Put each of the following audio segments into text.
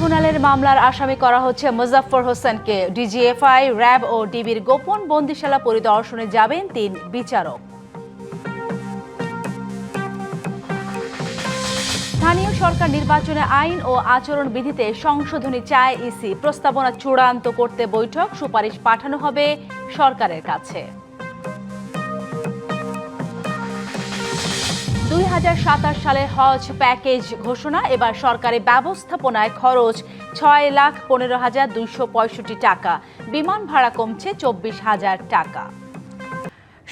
ট্রাইব্যুনালের মামলার আসামি করা হচ্ছে মুজাফফর হোসেনকে। ডিজিএফআই, র্যাব ও ডিবির গোপন বন্দিশালা পরিদর্শনে যাবেন ৩ বিচারক। স্থানীয় সরকার নির্বাচনে আইন ও আচরণ বিধিতে সংশোধনী চায় ইসি। প্রস্তাবনা চূড়ান্ত করতে বৈঠক, সুপারিশ পাঠানো হবে সরকারের কাছে। ২০২৭ সালে হজ প্যাকেজ ঘোষণা। এবার সরকারি ব্যবস্থাপনায় খরচ ৬,১৫,২৬৫ টাকা। বিমান ভাড়া কমছে ২৪,০০০ টাকা।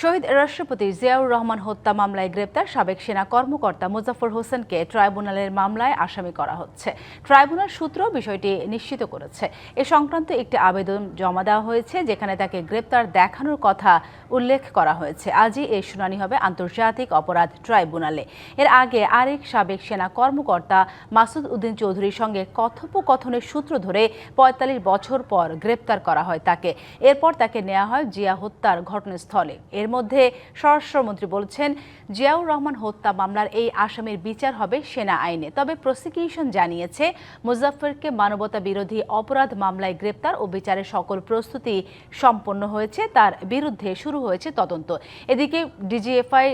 শহীদ রাষ্ট্রপতি জিয়াউর রহমান হত্যা মামলায় গ্রেপ্তার সাবেক সেনা কর্মকর্তা মুজাফফর হোসেনকে ট্রাইব্যুনালের মামলায় আসামি করা হচ্ছে। ট্রাইব্যুনাল সূত্র বিষয়টি নিশ্চিত করেছে। এ সংক্রান্ত একটি আবেদন জমা দেওয়া হয়েছে, যেখানে তাকে গ্রেপ্তার দেখানোর কথা উল্লেখ করা হয়েছে। আজই এর শুনানি হবে আন্তর্জাতিক অপরাধ ট্রাইব্যুনালে। এর আগে আরেক সাবেক সেনা কর্মকর্তা মাসুদ উদ্দিন চৌধুরীর সঙ্গে কথোপকথনের সূত্র ধরে ৪৫ বছর পর গ্রেপ্তার করা হয় তাকে। এরপর তাকে নেওয়া হয় জিয়া হত্যার ঘটনাস্থলে। এর মধ্যে স্বরাষ্ট্রমন্ত্রী বলছেন, জিয়াউর রহমান হত্যা মামলার এই আসামির বিচার হবে সেনা আইনে। তবে প্রসিকিউশন জানিয়েছে, মুজাফফরকে মানবতা বিরোধী অপরাধ মামলায় গ্রেপ্তার ও বিচারের সকল প্রস্তুতি সম্পন্ন হয়েছে। তার বিরুদ্ধে শুরু হয়েছে তদন্ত। এদিকে ডিজিএফআই,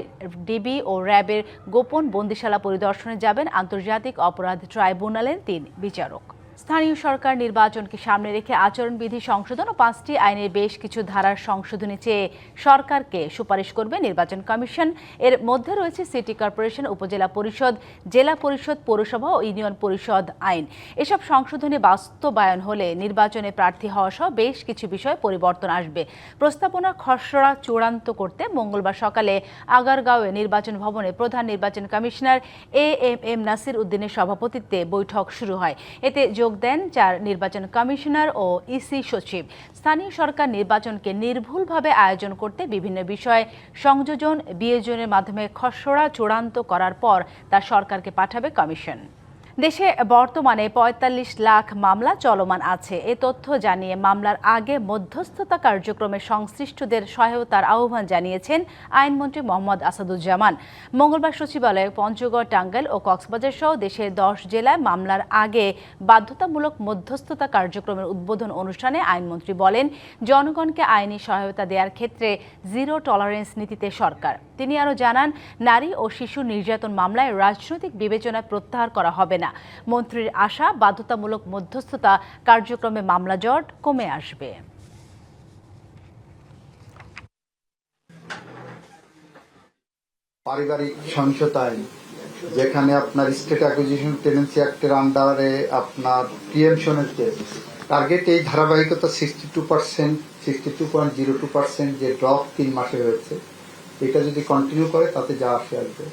ডিবি ও র্যাবের গোপন বন্দিশালা পরিদর্শনে যাবেন আন্তর্জাতিক অপরাধ ট্রাইব্যুনালের ৩ বিচারক। স্থানীয় সরকার নির্বাচনকে সামনে রেখে আচরণবিধি সংশোধন ও ৫টি আইনের বেশ কিছু ধারার সংশোধনী চেয়ে সরকারকে সুপারিশ করবে নির্বাচন কমিশন। এর মধ্যে রয়েছে সিটি কর্পোরেশন, উপজেলা পরিষদ, জেলা পরিষদ, পৌরসভা ও ইউনিয়ন পরিষদ আইন। এসব সংশোধনী বাস্তবায়ন হলে নির্বাচনে প্রার্থী হওয়া সহ বেশ কিছু বিষয়ে পরিবর্তন আসবে। প্রস্তাবনার খসড়া চূড়ান্ত করতে মঙ্গলবার সকালে আগারগাঁওয়ে নির্বাচন ভবনে প্রধান নির্বাচন কমিশনার এএমএম নাসির উদ্দিনের সভাপতিত্বে বৈঠক শুরু হয়। এতে যোগ দেন ৪ নির্বাচন কমিশনার ও ইসি সচিব। স্থানীয় সরকার নির্বাচনকে নির্ভুলভাবে আয়োজন করতে বিভিন্ন বিষয়ে সংযোজন বিয়োজনের মাধ্যমে খসড়া চূড়ান্ত করার পর তা সরকারকে পাঠাবে কমিশন। দেশে বর্তমানে ৪৫ লাখ মামলা চলমান আছে। এ তথ্য জানিয়ে মামলার আগে মধ্যস্থতা কার্যক্রমে সংশ্লিষ্টদের সহায়তার আহ্বান জানিয়েছেন আইনমন্ত্রী মোহাম্মদ আসাদুজ্জামান। মঙ্গলবার সচিবালয়ে পঞ্চগড়, টাঙ্গাইল ও কক্সবাজার সহ দেশের ১০ জেলায় মামলার আগে বাধ্যতামূলক মধ্যস্থতা কার্যক্রমের উদ্বোধন অনুষ্ঠানে আইনমন্ত্রী বলেন, জনগণকে আইনি সহায়তা দেওয়ার ক্ষেত্রে জিরো টলারেন্স নীতিতে সরকার। তিনি আরও জানান, নারী ও শিশু নির্যাতন মামলায় রাজনৈতিক বিবেচনা প্রত্যাহার করা হবে না। মন্ত্রীর আশা, বাধ্যতামূলক মধ্যস্থতা কার্যক্রমে মামলা জট কমে আসবে। পারিবারিক সহিংসতা আইন, যেখানে আপনার স্টেট অ্যাকুইজিশন টেনেন্সি অ্যাক্টের আন্ডারে আপনার প্রিএমশনের যে টার্গেট, এই ধারাবাহিকতা 62%, 62.02% যে ড্রপ 3 মাসে হয়েছে, এটা যদি কন্টিনিউ করে তাতে যা আসবে।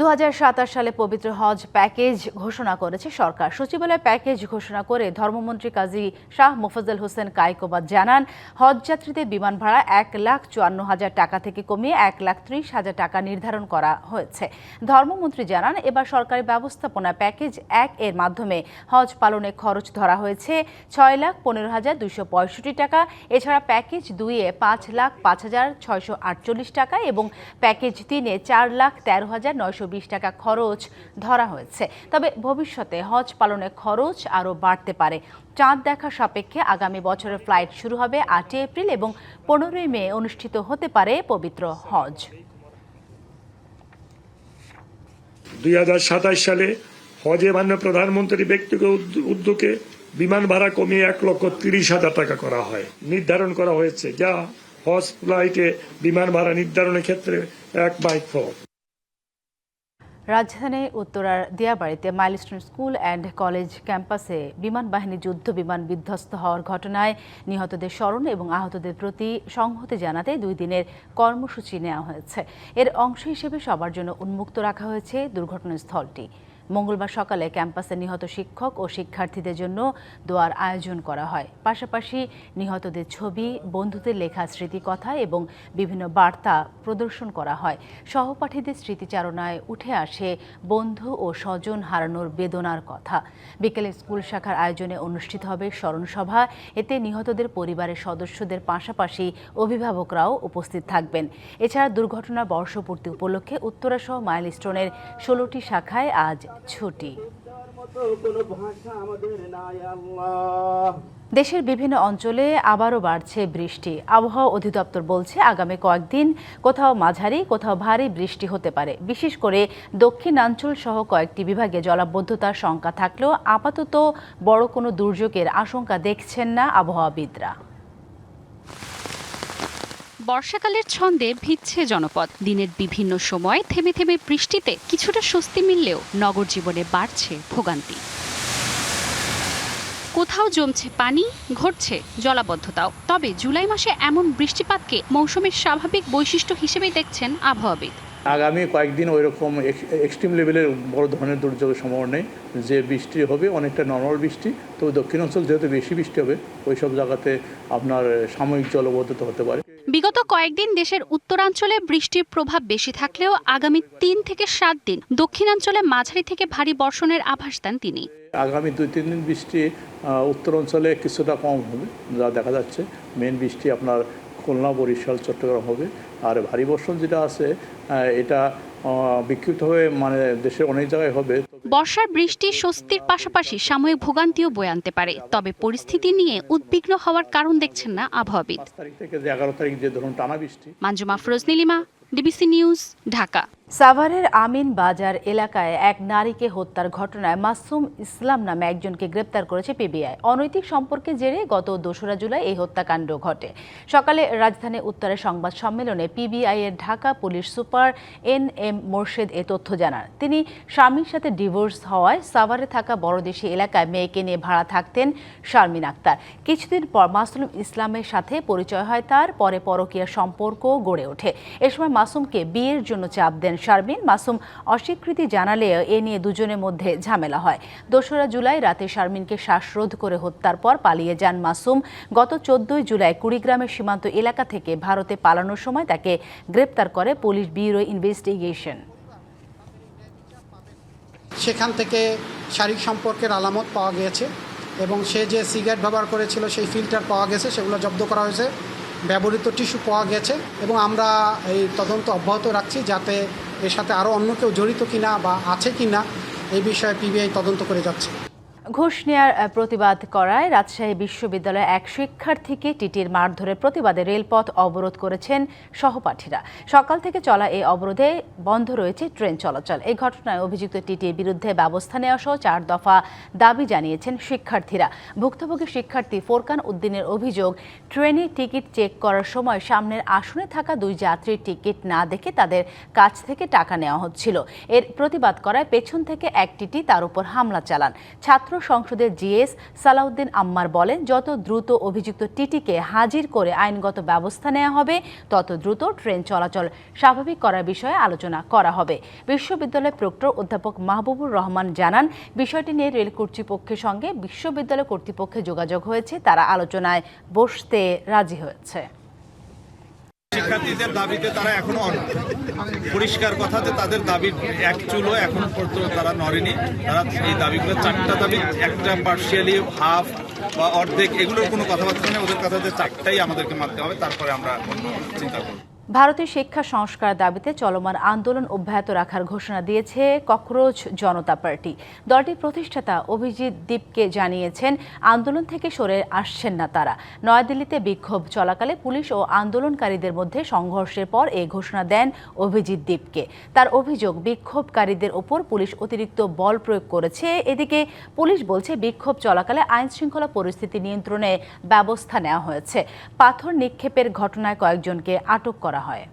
২০২৭ সালে পবিত্র হজ প্যাকেজ ঘোষণা করেছে সরকার। সচিবালয় প্যাকেজ ঘোষণা করে ধর্মমন্ত্রী কাজী শাহ মোফাজ্জল হোসেন কায়কোবাদ জানান, হজ যাত্রীদের বিমান ভাড়া ১,৫৪,০০০ টাকা থেকে কমিয়ে ১,৩০,০০০ টাকা নির্ধারণ করা হয়েছে। ধর্মমন্ত্রী জানান, এবার সরকারি ব্যবস্থাপনা প্যাকেজ ১ এর মাধ্যমে হজ পালনে খরচ ধরা হয়েছে ৬,১৫,২৬৫ টাকা। এছাড়া প্যাকেজ ২-এ ৫,০৫,৬৪৮ টাকা এবং প্যাকেজ ৩-এ ৪,১৩,৯২০ টাকা খরচ ধরা হয়েছে। তবে ভবিষ্যতে হজ পালনের খরচ আরও বাড়তে পারে। চাঁদ দেখা সাপেক্ষে আগামী বছরের ফ্লাইট শুরু হবে ৮ এপ্রিল এবং ১৫ মে অনুষ্ঠিত হতে পারে পবিত্র হজ। ২০২৭ সালে হজে মাননীয় প্রধানমন্ত্রী ব্যক্তিগত উদ্যোগে বিমান ভাড়া কমিয়ে ১,৩০,০০০ টাকা করা হয়, নির্ধারণ করা হয়েছে, যা হজ ফ্লাইটে বিমান ভাড়া নির্ধারণের ক্ষেত্রে এক মাইক্র। রাজধানীর উত্তরার দিয়াবাড়িতে মাইলস্টোন স্কুল অ্যান্ড কলেজ ক্যাম্পাসে বিমান বাহিনী যুদ্ধ বিমান বিধ্বস্ত হওয়ার ঘটনায় নিহতদের স্মরণ এবং আহতদের প্রতি সংহতি জানাতে ২ দিনের কর্মসূচি নেওয়া হয়েছে। এর অংশ হিসেবে সবার জন্য উন্মুক্ত রাখা হয়েছে দুর্ঘটনাস্থলটি। মঙ্গলবার সকালে ক্যাম্পাসে নিহত শিক্ষক ও শিক্ষার্থীদের জন্য দোয়ার আয়োজন করা হয়। পাশাপাশি নিহতদের ছবি, বন্ধুদের লেখা স্মৃতিকথা এবং বিভিন্ন বার্তা প্রদর্শন করা হয়। সহপাঠীদের স্মৃতিচারণায় উঠে আসে বন্ধু ও স্বজন হারানোর বেদনার কথা। বিকেলে স্কুল শাখার আয়োজনে অনুষ্ঠিত হবে স্মরণসভা। এতে নিহতদের পরিবারের সদস্যদের পাশাপাশি অভিভাবকরাও উপস্থিত থাকবেন। এছাড়া দুর্ঘটনার বর্ষপূর্তি উপলক্ষে উত্তরাসহ মাইলস্টোনের ১৬টি শাখায় আজ ছুটি। কোনো ভাষা আমাদের নাই আল্লাহ। দেশের বিভিন্ন অঞ্চলে আবারও বাড়ছে বৃষ্টি। আবহাওয়া অধিদপ্তর বলছে আগামী কয়েকদিন কোথাও মাঝারি কোথাও ভারী বৃষ্টি হতে পারে। বিশেষ করে দক্ষিণাঞ্চল সহ কয়েকটি বিভাগে জলাবদ্ধতার শঙ্কা থাকলেও আপাতত বড় কোনো দুর্যোগের আশঙ্কা দেখছেন না আবহাওয়াবিদরা। বর্ষাকালের ছন্দে ভিজছে জনপদ। দিনের বিভিন্ন সময় থেমে থেমে বৃষ্টিতে কিছুটা স্বস্তি মিললেও নগর জীবনে বাড়ছে ভোগান্তি। কোথাও জমছে পানি, ঘটছে জলাবদ্ধতাও। তবে জুলাই মাসে এমন বৃষ্টিপাতকে মৌসুমের স্বাভাবিক বৈশিষ্ট্য হিসেবেই দেখছেন আবহাওয়াবিদ। আগামী কয়েকদিন ওই রকম এক্সট্রিম লেভেলের বড় ধরনের দুর্যোগের সম্ভাবনা নেই। যে বৃষ্টি হবে অনেকটা নর্মাল বৃষ্টি, তবে দক্ষিণাঞ্চল যেহেতু বেশি বৃষ্টি হবে ওই সব জায়গাতে আপনার সাময়িক জলবদ্ধতা হতে পারে। বিগত কয়েকদিন দেশের উত্তরাঞ্চলে বৃষ্টির প্রভাব বেশি থাকলেও আগামী ৩ থেকে ৭ দিন দক্ষিণাঞ্চলে মাঝারি থেকে ভারী বর্ষণের আভাস দেন তিনি। আগামী ২-৩ দিন বৃষ্টি উত্তরাঞ্চলে কিছুটা কম হবে, যা দেখা যাচ্ছে। মেন বৃষ্টি আপনার খুলনা, বরিশাল, চট্টগ্রাম হবে। আর ভারী বর্ষণ যেটা আছে এটা বিক্ষিপ্তভাবে মানে দেশের অনেক জায়গায় হবে। বর্ষার বৃষ্টি স্বস্তির পাশাপাশি সাময়িক ভোগান্তিও বয়ে আনতে পারে। তবে পরিস্থিতি নিয়ে উদ্বিগ্ন হওয়ার কারণ দেখছেন না আবহাওয়াবিদ। ৫ তারিখ থেকে ১১ তারিখ যে ধরুন টানা বৃষ্টি। Manjuma Afroz Nilima, DBC news, Dhaka. সাভারের আমিন বাজার এলাকায় এক নারীকে হত্যার ঘটনায় মাসুম ইসলাম নামে একজনকে গ্রেপ্তার করেছে পিবিআই। অনৈতিক সম্পর্কের জেরে গত ২রা জুলাই এই হত্যাকাণ্ড ঘটে। সকালে রাজধানী উত্তরের সংবাদ সম্মেলনে পিবিআই এর Dhaka police super NM Morshed এ তথ্য জানান। তিনি স্বামীর সাথে ডিভোর্স হওয়ায় সাভারে থাকা বড়দেশী এলাকায় মেয়েকে নিয়ে ভাড়া থাকতেন শারমিন আক্তার। কিছুদিন পর মাসুম ইসলামের সাথে পরিচয় হয় তার, পরে পরকীয়া সম্পর্ক গড়ে ওঠে। এ সময় মাসুমকে বিয়ের জন্য চাপ দেন শারমিন। মাসুম অস্বীকৃতি জানালে এ নিয়ে দুজনের মধ্যে ঝামেলা হয়। ২রা জুলাই রাতে শারমিনকে শ্বাসরোধ করে হত্যার পর পালিয়ে যান মাসুম। গত ১৪ জুলাই কুড়িগ্রামের সীমান্ত এলাকা থেকে ভারতে পালানোর সময় তাকে গ্রেপ্তার করে পুলিশ ব্যুরো ইনভেস্টিগেশন। সেখান থেকে শারীরিক সম্পর্কের আলামত পাওয়া গিয়েছে এবং সে যে সিগারেট ব্যবহার করেছিল সেই ফিল্টার পাওয়া গেছে, সেগুলো জব্দ করা হয়েছে। ব্যবহৃত টিস্যু পাওয়া গেছে এবং আমরা এই তদন্ত অব্যাহত রাখছি যাতে এর সাথে আরও অন্য কেউ জড়িত কিনা বা আছে কিনা এই বিষয়ে পিবিআই তদন্ত করে যাচ্ছে। ঘুষ নেয়ার প্রতিবাদ করায় রাজশাহী বিশ্ববিদ্যালয়ের এক শিক্ষার্থীকে টিটির মারধরের প্রতিবাদে রেলপথ অবরোধ করেছেন সহপাঠীরা। সকাল থেকে চলা এই অবরোধে বন্ধ রয়েছে ট্রেন চলাচল। এই ঘটনায় অভিযুক্ত টিটির বিরুদ্ধে ব্যবস্থা নেওয়া সহ 4 দফা দাবি জানিয়েছেন শিক্ষার্থীরা। ভুক্তভোগী শিক্ষার্থী ফোরকান উদ্দিনের অভিযোগ, ট্রেনে টিকিট চেক করার সময় সামনের আসনে থাকা 2 যাত্রীর টিকিট না দেখে তাদের কাছ থেকে টাকা নেওয়া হচ্ছিল। এর প্রতিবাদ করায় পেছন থেকে এক টিটি তার উপর হামলা চালান। ছাত্র সংসদের জিএস সালাউদ্দিন আম্মার বলেন, যত দ্রুত অভিযুক্ত টিটিকে হাজির করে আইনগত ব্যবস্থা নেওয়া হবে তত দ্রুত ট্রেন চলাচল স্বাভাবিক করার বিষয়ে আলোচনা করা হবে। বিশ্ববিদ্যালয়ের প্রক্টর অধ্যাপক মাহবুবুর রহমান জানান, বিষয়টি নিয়ে রেল কর্তৃপক্ষের সঙ্গে বিশ্ববিদ্যালয় কর্তৃপক্ষের যোগাযোগ হয়েছে, তারা আলোচনায় বসতে রাজি হয়েছে। শিক্ষার্থীদের দাবিতে তারা এখনো পরিষ্কার কথা যে তাদের দাবির এক চুলো এখন পর্যন্ত তারা নড়েনি। তারা এই দাবিগুলো 4টা দাবি, একটা পার্শিয়ালি হাফ বা অর্ধেক, এগুলোর কোনো কথাবার্তা নেই। ওদের কথাতে 4টাই আমাদেরকে মানতে হবে, তারপরে আমরা চিন্তা করব। ভারতের শিক্ষা সংস্কার দাবিতে চলমান আন্দোলন অব্যাহত রাখার ঘোষণা দিয়েছে ককরোচ জনতা পার্টি। দলটির প্রতিষ্ঠাতা অভিজিৎ দীপকে জানিয়েছেন, আন্দোলন থেকে সরে আসছেন না তারা। নয়াদিল্লিতে বিক্ষোভ চলাকালে পুলিশ ও আন্দোলনকারীদের মধ্যে সংঘর্ষের পর এই ঘোষণা দেন অভিজিৎ দীপকে। তার অভিযোগ, বিক্ষোভকারীদের ওপর পুলিশ অতিরিক্ত বল প্রয়োগ করেছে। এদিকে পুলিশ বলছে, বিক্ষোভ চলাকালে আইন শৃঙ্খলা পরিস্থিতি নিয়ন্ত্রণে ব্যবস্থা নেওয়া হয়েছে। পাথর নিক্ষেপের ঘটনায় কয়েকজনকে আটক করা হয়।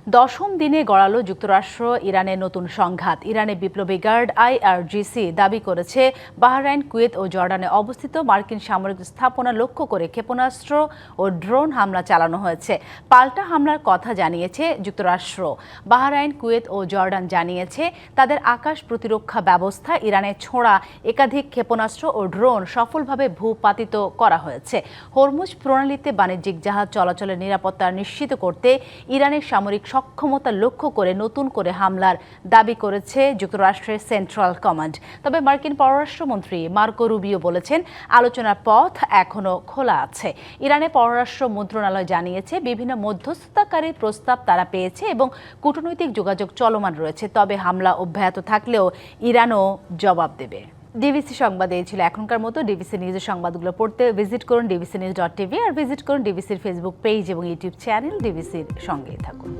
10ম দিনে গড়ালো যুক্তরাষ্ট্র ইরানের নতুন সংঘাত। ইরানের বিপ্লবী গার্ড IRGC দাবি করেছে, বাহরাইন, কুয়েত ও জর্ডানে অবস্থিত মার্কিন সামরিক স্থাপনা লক্ষ্য করে ক্ষেপণাস্ত্র ও ড্রোন হামলা চালানো হয়েছে। পাল্টা হামলার কথা জানিয়েছে যুক্তরাষ্ট্র। বাহরাইন, কুয়েত ও জর্ডান জানিয়েছে, তাদের আকাশ প্রতিরক্ষা ব্যবস্থা ইরানের ছোড়া একাধিক ক্ষেপণাস্ত্র ও ড্রোন সফলভাবে ভূপাতিত করা হয়েছে। হরমুজ প্রণালীতে বাণিজ্যিক জাহাজ চলাচলের নিরাপত্তা নিশ্চিত করতে ইরানের সামরিক সক্ষমতা লক্ষ্য করে নতুন করে হামলার দাবি করেছে যুক্তরাষ্ট্রের সেন্ট্রাল কমান্ড। তবে মার্কিন পররাষ্ট্রমন্ত্রী মার্কো রুবিও বলেছেন, আলোচনার পথ এখনো খোলা আছে। ইরানের পররাষ্ট্র মন্ত্রণালয় জানিয়েছে, বিভিন্ন মধ্যস্থতাকারীর প্রস্তাব তারা পেয়েছে এবং কূটনৈতিক যোগাযোগ চলমান রয়েছে। তবে হামলা অব্যাহত থাকলেও ইরানও জবাব দেবে। ডিবিসি সংবাদ এই ছিল এখনকার মতো। ডিবিসি নিউজের সংবাদগুলো পড়তে ভিজিট করুন dbcnews.tv আর ভিজিট করুন ডিবিসির ফেসবুক পেজ এবং ইউটিউব চ্যানেল। ডিবিসির সঙ্গেই থাকুন।